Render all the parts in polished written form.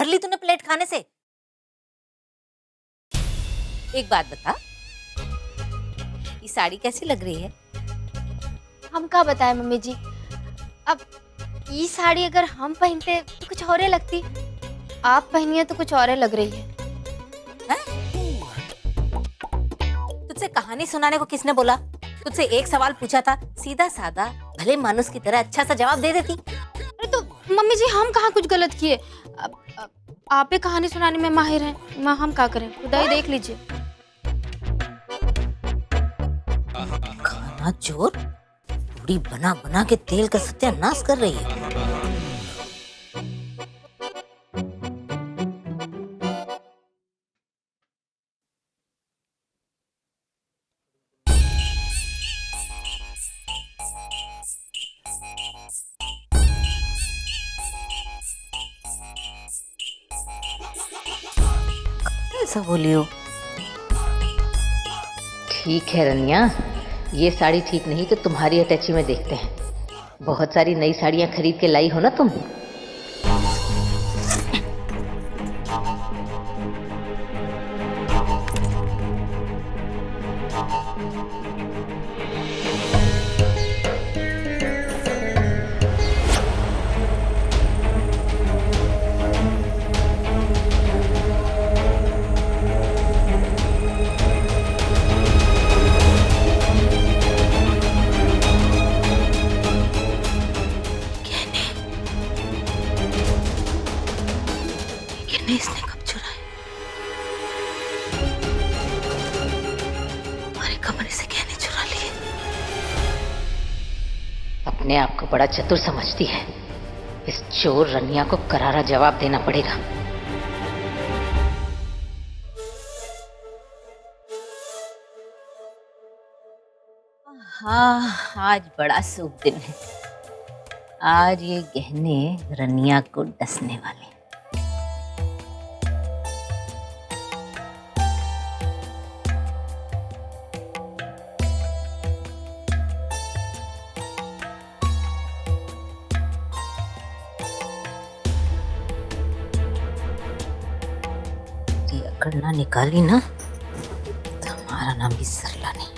भर ली तूने प्लेट खाने से? एक बात बता, ये साड़ी कैसी लग रही है? हम का बताएं मम्मी जी। अब ये साड़ी अगर हम पहनते तो कुछ और लगती, आप पहनिए तो कुछ और लग रही है। तुझसे कहानी सुनाने को किसने बोला? तुझसे एक सवाल पूछा था, सीधा साधा भले मानुस की तरह अच्छा सा जवाब दे देती। अरे तो मम्मी जी हम कहाँ कुछ गलत किए। अब आप ही कहानी सुनाने में माहिर हैं, हम क्या करें, खुदा ही देख लीजिए। खाना चोर पूरी बना बना के तेल का सत्यानाश कर रही है। ऐसा बोली हो? ठीक है रनिया, ये साड़ी ठीक नहीं तो तुम्हारी अटैची में देखते हैं। बहुत सारी नई साड़ियाँ खरीद के लाई हो ना तुम। इसने कब चुराए? हमारे कमरे से गहने चुरा लिए। अपने आप को बड़ा चतुर समझती है। इस चोर रनिया को करारा जवाब देना पड़ेगा। हाँ, आज बड़ा शुभ दिन है। आज ये गहने रनिया को डसने वाले। अकड़ ना निकाली ना तो हमारा नाम भी सरला नहीं।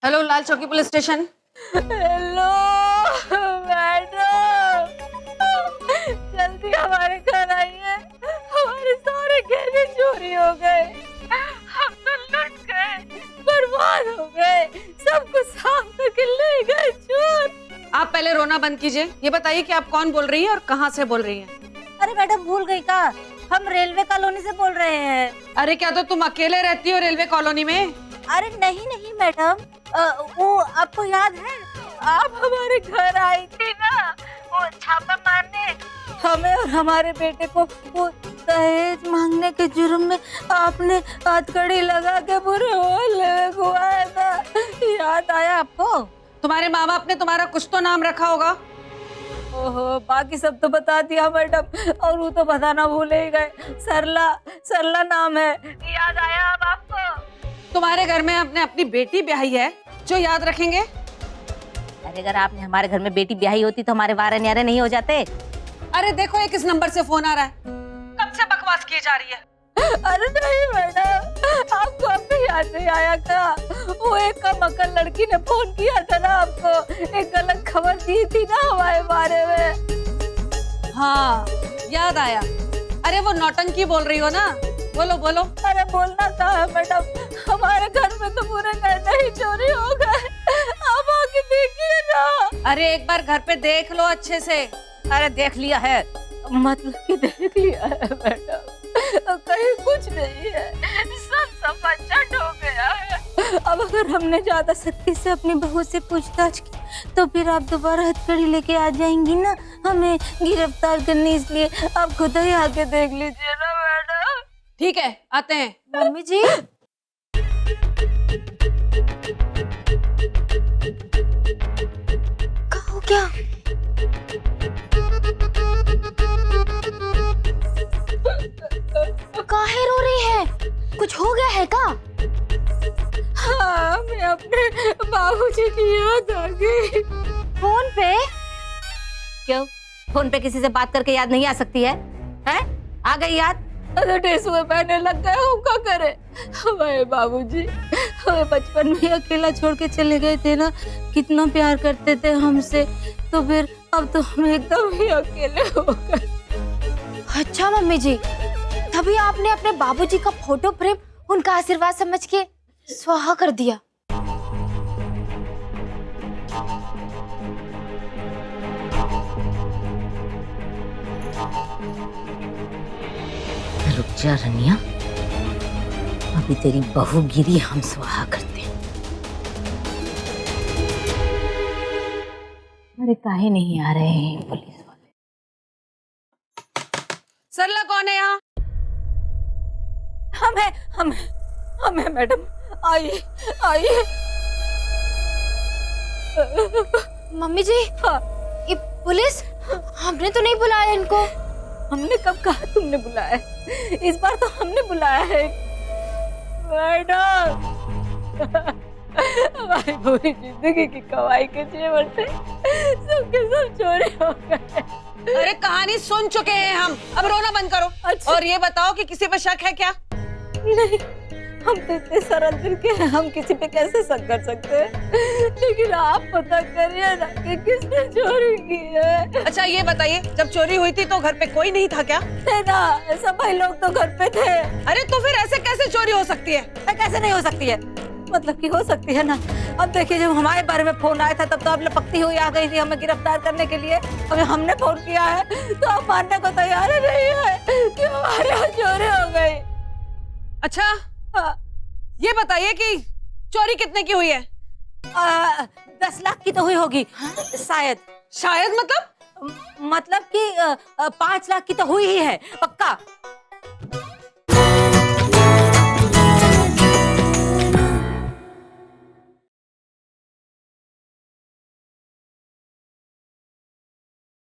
हेलो, लाल चौकी पुलिस स्टेशन। हेलो मैडम, जल्दी हमारे घर आइए। हमारे सारे गहने चोरी हो गए, हम तो लुट गए, बर्बाद हो गए, सब कुछ साफ करके ले गए चोर। आप पहले रोना बंद कीजिए। ये बताइए कि आप कौन बोल रही हैं और कहाँ से बोल रही हैं? अरे मैडम भूल गई का, हम रेलवे कॉलोनी से बोल रहे हैं। अरे क्या तो तुम अकेले रहती हो रेलवे कॉलोनी में? अरे नहीं नहीं मैडम, वो आपको याद है, आप हमारे घर आई थी ना वो छापा मारने। हमें और हमारे बेटे को वो दहेज मांगने के जुर्म में आपने हथकड़ी लगा के पूरे मोहल्ले में घुमाया था। याद आया आपको? तुम्हारे माँ बाप ने तुम्हारा कुछ तो नाम रखा होगा। ओहो, बाकी सब तो बता दिया मैडम, और वो तो बताना भूल ही गए। सरला, सरला नाम है। याद आया अब आपको? तुम्हारे घर में आपने अपनी बेटी ब्याही है जो याद रखेंगे? अरे अगर आपने हमारे घर में बेटी ब्याही होती तो हमारे वारे न्यारे नहीं हो जाते। अरे देखो ये किस नंबर से फोन आ रहा है, कब से बकवास की जा रही है। अरे नहीं मैडम, आपको अभी याद नहीं आया था? वो एक कमकल लड़की ने फोन किया था ना आपको, एक गलत खबर दी थी ना हमारे बारे में। हाँ याद आया। अरे वो नौटंकी बोल रही हो ना, बोलो बोलो। अरे बोलना था मैडम, हमारे घर में तो पूरे गहने ही चोरी हो गए। आप आके देखिए ना। अरे एक बार घर पे देख लो अच्छे से। अरे देख लिया है, मतलब कि देख लिया है मैडम, कहीं कुछ नहीं है, सब सफाचट हो गया है। अब अगर हमने ज्यादा सख्ती से अपनी बहू से पूछताछ की तो फिर आप दोबारा हथकड़ी लेके आ जाएंगी ना हमें गिरफ्तार करने, इसलिए आप खुद ही आके देख लीजिए ना मैडम। ठीक है, आते हैं। मम्मी जी, क्या हो गया? काहे रो रही है? कुछ हो गया है का? हाँ, मैं अपने बाबूजी की याद आ गई। फोन पे? क्यों, फोन पे किसी से बात करके याद नहीं आ सकती है? हैं? आ गई याद? अरे टेसुए पहने लग गए, हम क्या करे? हमारे बाबूजी हमें बचपन में अकेला छोड़ के चले गए थे ना, कितना प्यार करते थे हमसे, तो फिर अब तो हम एकदम ही अकेले हो गए। अच्छा मम्मी जी, तभी आपने अपने बाबूजी का फोटो फ्रेम उनका आशीर्वाद समझ के स्वाहा कर दिया। रुक जा रनिया, अभी तेरी बहुगिरी हम स्वाहा करते हैं। अरे काहे नहीं आ रहे हैं पुलिस वाले? सरला कौन है यहाँ? हम है मैडम, आइए आइए। मम्मी जी, हाँ, ये पुलिस? हमने तो नहीं बुलाया इनको। हमने कब कहा तुमने बुलाया? इस बार तो हमने बुलाया है मैडम। हमारी पूरी जिंदगी की कमाई के जेवर थे, सबके सब चोरी हो गए। अरे कहानी सुन चुके हैं हम, अब रोना बंद करो। अच्छा। और ये बताओ कि किसी पे शक है क्या? नहीं, हम तो इतने सरल दिल के हैं, हम किसी पे कैसे शक कर सकते हैं? लेकिन आप पता करिए ना कि किसने चोरी की है। अच्छा ये बताइए, जब चोरी हुई थी तो घर पे कोई नहीं था क्या? थे ना, सभी लोग तो घर पे थे। अरे तो फिर ऐसे कैसे चोरी हो सकती है? कैसे नहीं हो सकती है? मतलब कि हो सकती है ना। अब देखिए, जब हमारे बारे में फोन आया था तब तो आप लपकती हुई आ गई थी हमें गिरफ्तार करने के लिए। अब हमने फोन किया है तो आप मानने को तैयार ही नहीं है कि हमारे यहाँ चोरी हो गई। अच्छा हाँ, ये बताइए कि चोरी कितने की हुई है? 10 लाख की तो हुई होगी शायद। शायद मतलब? मतलब कि 5 लाख की तो हुई ही है पक्का।